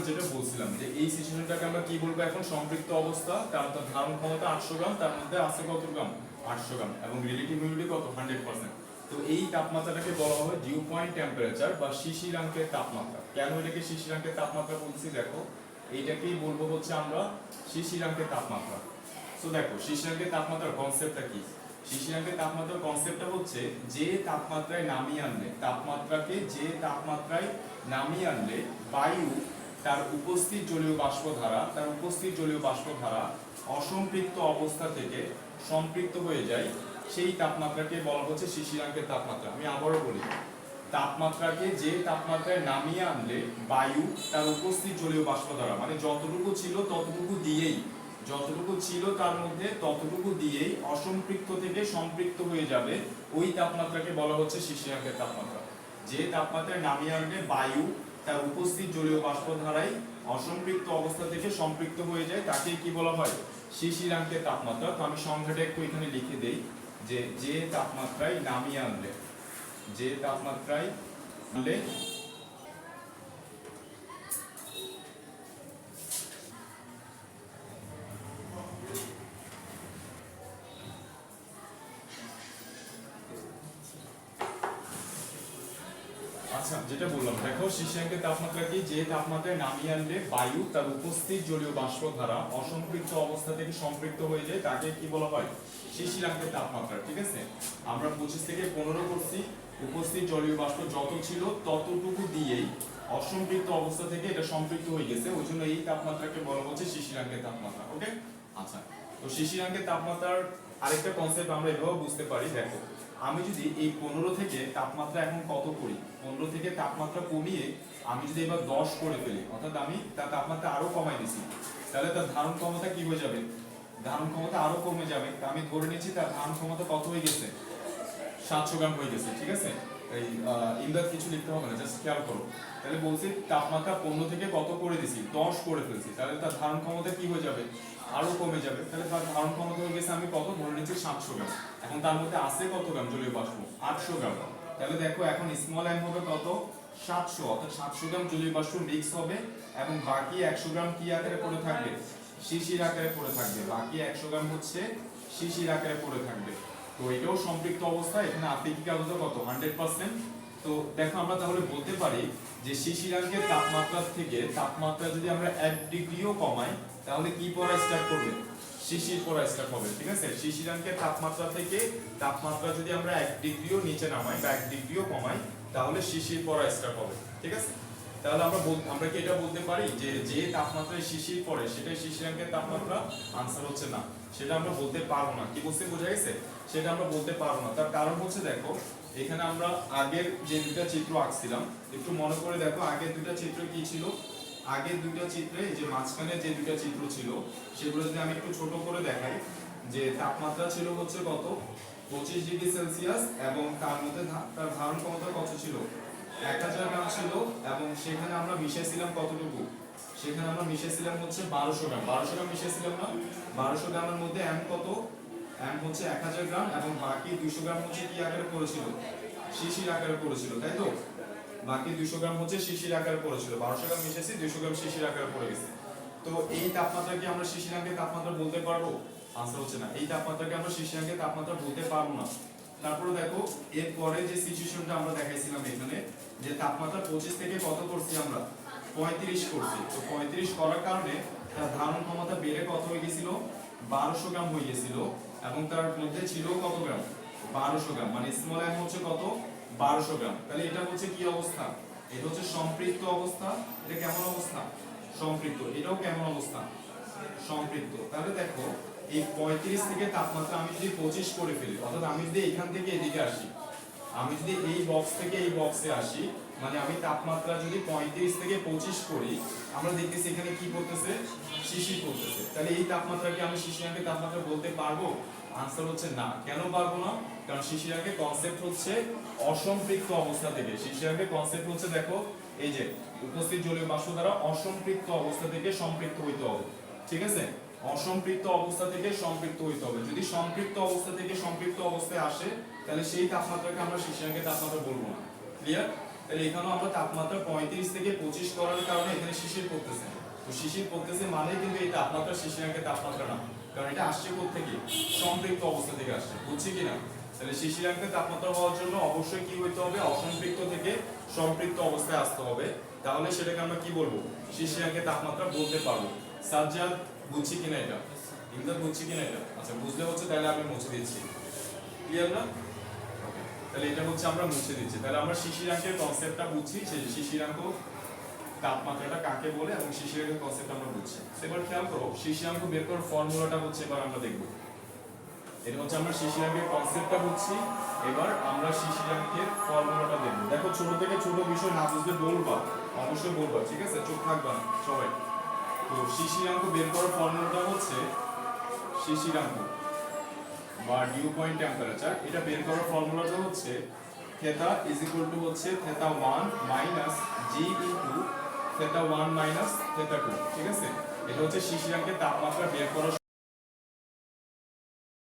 যেটা বলছিলাম যে এই সিচুয়েশনটাকে আমরা কি বলবো এখন সম্পৃক্ত অবস্থা, কারণ তার ধারণ ক্ষমতা 800 গ্রাম, তার মধ্যে আছে কত গ্রাম 800 গ্রাম এবং রিলেটিভ হিউমিডিটি কত 100%। তো এই তাপমাত্রাটাকে বলা হয় ডিউ পয়েন্ট টেম্পারেচার বা শিশিরাঙ্কের তাপমাত্রা। কেন এটাকে শিশিরাঙ্কের তাপমাত্রা বলছি দেখো, এইটাকেই বলবো হচ্ছে আমরা শিশিরাঙ্কের তাপমাত্রা। তো দেখো শিশিরাঙ্কের তাপমাত্রার কনসেপ্টটা কি, শিশিরাঙ্কের তাপমাত্রার কনসেপ্টটা হচ্ছে যে তাপমাত্রায় নামিয়ে আনলে, তাপমাত্রাকে যে তাপমাত্রায় নামিয়ে আনলে বায়ু তার উপস্থিত জলীয় বাষ্প ধারা অসম্পৃক্ত অবস্থা থেকে সম্পৃক্ত হয়ে যায়, সেই তাপমাত্রাকে বলা হচ্ছে শিশিরাঙ্কের তাপমাত্রা। আমি আবারও বলি, তাপমাত্রাকে যে তাপমাত্রায় নামিয়ে আনলে বায়ু তার উপস্থিত জলীয় বাষ্প ধারা মানে যতটুকু ছিল তার মধ্যে ততটুকু দিয়েই অসম্পৃক্ত থেকে সম্পৃক্ত হয়ে যাবে, ওই তাপমাত্রাকে বলা হচ্ছে শিশিরাঙ্কের তাপমাত্রা। যে তাপমাত্রায় নামিয়ে আনলে বায়ু তার উপস্থিত জলীয় বাষ্প ধারায় অসম্পৃক্ত অবস্থা থেকে সম্পৃক্ত হয়ে যায়, তাকে কি বলা হয় শিশিরাঙ্কের তাপমাত্রা। তো আমি সংখ্যাটা একটু এখানে লিখে দেই যে যে তাপমাত্রায় নামিয়ে আনলে, যে তাপমাত্রায় আনলে আচ্ছা যেটা বললাম দেখো শিশিরাঙ্কের তাপমাত্রা কি, যে তাপমাত্রায় নামিয়ে আনলে বায়ু তার উপস্থিত জলীয় বাষ্প ধারা অসম্পৃক্ত অবস্থা থেকে সম্পৃক্ত হয়ে যায়, তাকে কি বলা হয় শিশিরাঙ্কের তাপমাত্রা। ঠিক আছে, আমরা 25 থেকে 15 করছি, উপস্থিত জলীয় বাষ্প যত ছিল ততটুকু দিয়েই অসম্পৃক্ত অবস্থা থেকে এটা সম্পৃক্ত হয়ে গেছে, ওই জন্য এই তাপমাত্রাকে বলা হচ্ছে শিশিরাঙ্কের তাপমাত্রা। ওকে, আচ্ছা তো শিশিরাঙ্কের তাপমাত্রার আরেকটা কনসেপ্ট আমরা এভাবে বুঝতে পারি। দেখো আমি যদি এই 15 থেকে তাপমাত্রা এখন কত করি, 15 থেকে তাপমাত্রা কমিয়ে আমি যদি এবার 10 করে ফেলি, অর্থাৎ আমি তার তাপমাত্রা আরো কমাই দিছি, তাহলে তার ধারণ ক্ষমতা কি হয়ে যাবে, ধারণ ক্ষমতা আরো কমে যাবে। আমি ধরে নিচ্ছি তার ধারণ ক্ষমতা কত হয়ে গেছে 700 গ্রাম হয়ে গেছে। ঠিক আছে, এই ইমদাদ কিছু লিখতে হবে না, জাস্ট খেয়াল করো। তাহলে বলছি তাপমাত্রা 15 থেকে কত করে দিছি 10 করে ফেলছি, তাহলে তার ধারণ ক্ষমতা কি হয়ে যাবে আরো কমে যাবে। তাহলে তার ধারণ ক্ষমতা হয়ে গেছে আমি কত ধরে নিচ্ছি 700 গ্রাম। এখন তার মধ্যে আছে কত গ্রাম জলীয় বাষ্প 800 গ্রাম। তাহলে দেখো এখন স্মল এম হবে কত 700, অর্থাৎ 700 গ্রাম জলীয় বাষ্প মিক্স হবে এবং বাকি 100 গ্রাম কি আকারে পড়ে থাকবে শিশির আকারে পড়ে থাকবে, বাকি 100 গ্রাম হচ্ছে শিশির আকারে পড়ে থাকবে। তো এটাও সম্পৃক্ত অবস্থা, এখানে আপেক্ষিক আর্দ্রতা কত 100%। তো দেখো আমরা তাহলে বলতে পারি যে শিশিরাঙ্কের তাপমাত্রা থেকে তাপমাত্রা যদি আমরা 1 ডিগ্রিও কমাই তাহলে কি পড়া স্টার্ট করবে শিশির পড়া স্টার্ট হবে। ঠিক আছে, শিশিরাঙ্কের তাপমাত্রা থেকে তাপমাত্রা যদি আমরা 1 ডিগ্রিও নিচে নামাই বা 1 ডিগ্রিও কমাই তাহলে শিশির পড়া স্টার্ট হবে। ঠিক আছে, তাহলে আমরা কি এটা বলতে পারি যে যে তাপমাত্রায় শিশির পড়ে সেটাই শিশিরাঙ্কের তাপমাত্রা? আনসার হচ্ছে না, সেটা আমরা বলতে পারবো না। কি বলতে বোঝা গেছে, সেটা আমরা বলতে পারবো না। তার কারণ হচ্ছে দেখো এখানে আমরা আগের যে দুটো চিত্র আঁকছিলাম একটু মনে করে দেখো, আগের দুটো চিত্র কি ছিল, আগের দুটো চিত্রে যে মাঝখানে যে দুটো চিত্র ছিল সেগুলো যদি আমি একটু ছোট করে দেখাই, যে তাপমাত্রা ছিল হচ্ছে কত 25 ডিগ্রি সেলসিয়াস এবং তার মধ্যে তার ধারণ ক্ষমতা কত ছিল 1000 গ্রাম ছিল, এবং সেখানে আমরা মিশিয়েছিলাম কতটুকু, সেখানে আমরা মিশিয়েছিলাম হচ্ছে 1200 গ্রাম। 1200 গ্রাম মিশিয়েছিলাম না, 1200 গ্রামের মধ্যে এম কত, এম হচ্ছে 1000 গ্রাম এবং বাকি 200 গ্রাম হচ্ছে কি আকারে পড়েছিল শিশির আকারে পড়েছিল, তাই তো? বাকি 200 গ্রাম হচ্ছে শিশির আকারে পড়েছিল, 1200 গ্রাম মিশিয়েছি 200 গ্রাম শিশির আকারে পড়ে গেছে। তো এই তাপমাত্রা কি আমরা শিশিরাঙ্কের তাপমাত্রা বলতে পারবো? আনসার হচ্ছে না, এই তাপমাত্রাকে আমরা শিশিরাঙ্কের তাপমাত্রা বলতে পারবো না। তারপরে দেখো এর পরে যে সিচুয়েশনটা আমরা দেখাইছিলাম এখানে, যে তাপমাত্রা 25 থেকে কত করছি আমরা 35 করছি। তো 35 করার কারণে তার ধারণ ক্ষমতা বেড়ে কত হয়ে গেছিল 1200 গ্রাম হয়ে গেছিল, এবং তার মধ্যে ছিল কত গ্রাম 1200 গ্রাম, মানে স্মল এম হচ্ছে কত 1200 গ্রাম। তাহলে এটা হচ্ছে কি অবস্থা, এটা হচ্ছে সম্পৃক্ত অবস্থা। এটা কেমন অবস্থা সম্পৃক্ত, এটাও কেমন অবস্থা সম্পৃক্ত। তাহলে দেখো এই 35 থেকে তাপমাত্রা আমি যদি 25 করে ফেলি, অর্থাৎ আমি যদি এখান থেকে এদিকে আসি, আমি যদি এই বক্স থেকে এই বক্সে আসি, মানে আমি তাপমাত্রা যদি 35 থেকে 25 করি, আমরা দেখতেছি এখানে কি করতেছে শিশির করতেছে। তাহলে এই তাপমাত্রাকে আমি শিশিরাঙ্কের তাপমাত্রা বলতে পারবো? আনসার হচ্ছে না। কেন পারবো না? কারণ শিশিরাঙ্কের কনসেপ্ট হচ্ছে অসম্পৃক্ত অবস্থা থেকে, শিশিরাঙ্কের কনসেপ্ট হচ্ছে দেখো এই যে উপস্থিত জলীয় বাষ্প দ্বারা অসম্পৃক্ত অবস্থা থেকে সম্পৃক্ত হইতে হবে। ঠিক আছে, অসম্পৃক্ত অবস্থা থেকে সম্পৃক্ত হইতে হবে। যদি সম্পৃক্ত অবস্থা থেকে সম্পৃক্ত অবস্থায় আসে তাহলে সেই তাপমাত্রাকে আমরা শিশিরাঙ্কের তাপমাত্রা বলবো না। ক্লিয়ার? তাহলে এখানেও আমরা তাপমাত্রা 35 থেকে 25 করার কারণে এখানে শিশির পড়তেছে। তো শিশির পড়তেছে মানে কিন্তু এই তাপমাত্রা শিশিরাঙ্কের তাপমাত্রা না, কারণ এটা আসছে কোথা থেকে? সম্পৃক্ত অবস্থা থেকে আসছে, বুঝছি কিনা? তাহলে শিশিরাঙ্কের তাপমাত্রা হওয়ার জন্য অবশ্যই কি হইতে হবে? অসম্পৃক্ত থেকে সম্পৃক্ত অবস্থায় আসতে হবে, তাহলে সেটাকে আমরা কি বলবো? শিশিরাঙ্কের তাপমাত্রা বলতে পারবো। সাজ্জাদ বুঝছি কিনা এটা? ইমদাদ বুঝছি কিনা এটা? আচ্ছা বুঝলে হচ্ছে তাহলে আমি মুছে দিচ্ছি, ক্লিয়ার না? তাহলে এটা হচ্ছে আমরা মুছে দিচ্ছি। তাহলে আমরা শিশিরাঙ্কের কনসেপ্টটা বুঝছি, সেই শিশিরাঙ্ক তাপমাত্রাটা কাকে বলে এবং শিশিরাঙ্কের কনসেপ্ট আমরা বুঝছি। এবার খেয়াল করো শিশিরাঙ্ক বের করার ফর্মুলাটা হচ্ছে এবার আমরা দেখব। এটা হচ্ছে আমরা শিশিরাঙ্কের কনসেপ্টটা বুঝছি, এবার আমরা শিশিরাঙ্কের ফর্মুলাটা দেখব। দেখো ছোট থেকে ছোট বিষয় না বুঝলে বলবা, অবশ্যই বলবা, ঠিক আছে? চুপ থাকবা না সবাই। তো শিশিরাঙ্ক বের করার ফর্মুলাটা হচ্ছে শিশিরাঙ্ক বা ডিউ পয়েন্ট টেম্পারেচার, এটা বের করার ফর্মুলাটা হচ্ছে থিটা ইজ ইকুয়াল টু হচ্ছে থিটা 1 মাইনাস জি ইনটু থিটা 1 মাইনাস থিটা 2, ঠিক আছে? এটা হচ্ছে শিশিরাঙ্কের তাপমাত্রা বের করার